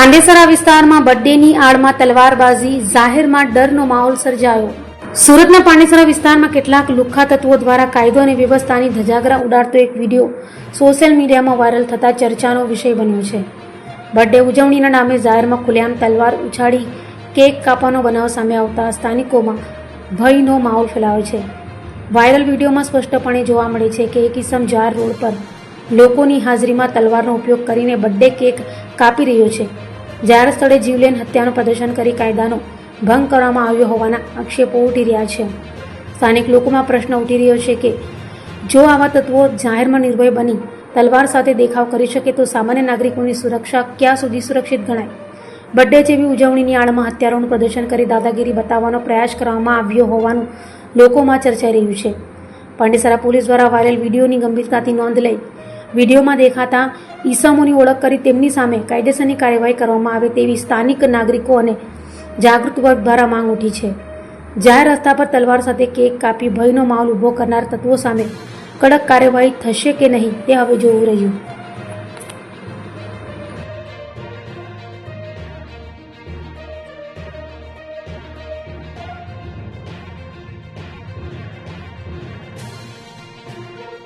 પાંડેસરા વિસ્તારમાં બર્થડેની આડમાં તલવારબાજી, જાહેરમાં ડરનો માહોલ સર્જાયો. સુરતના પાંડેસરા વિસ્તારમાં કેટલાક લુખ્ખા તત્વો દ્વારા કાયદો અને વ્યવસ્થાની ધજાગરા ઉડાડતો એક વિડીયો સોશિયલ મીડિયામાં વાયરલ થતા ચર્ચાનો વિષય બન્યો છે. બર્થડે ઉજવણીના નામે જાહેરમાં ખુલ્લેઆમ તલવાર ઉછાળી કેક કાપવાનો બનાવ સામે આવતા સ્થાનિકોમાં ભયનો માહોલ ફેલાયો છે. વાયરલ વિડીયોમાં સ્પષ્ટપણે જોવા મળે છે કે એક ઇસમ જાહેર રોડ પર લોકોની હાજરીમાં તલવારનો ઉપયોગ કરીને બર્થડે કેક કાપી રહ્યો છે. જાહેર સ્થળે જીવલેણ હત્યાનું પ્રદર્શન કરી કાયદાનો ભંગ કરવામાં આવ્યો હોવાના આક્ષેપો ઉઠી રહ્યા છે. સ્થાનિક લોકોમાં પ્રશ્ન ઉઠી રહ્યો છે કે જો આવા તત્વો જાહેરમાં નિર્ભય બની તલવાર સાથે દેખાવ કરી શકે તો સામાન્ય નાગરિકોની સુરક્ષા ક્યાં સુધી સુરક્ષિત ગણાય? બર્થડે જેવી ઉજવણીની આડમાં હત્યારાનું પ્રદર્શન કરી દાદાગીરી બતાવવાનો પ્રયાસ કરવામાં આવ્યો હોવાનું લોકોમાં ચર્ચાઈ રહ્યું છે. પાંડેસરા પોલીસ દ્વારા વાયરલ વિડીયોની ગંભીરતાથી નોંધ લઈ વિડીયોમાં દેખાતા ઈસમોની ઓળખ કરી તેમની સામે કાયદેસરની કાર્યવાહી કરવામાં આવે તેવી સ્થાનિક નાગરિકો અને જાગૃત વર્ગ દ્વારા માંગ ઉઠી છે. જાહેર રસ્તા પર તલવાર સાથે કેક કાપી ભયનો માહોલ ઊભો કરનાર તત્વો સામે કડક કાર્યવાહી થશે કે નહીં તે હવે જોવું રહ્યું.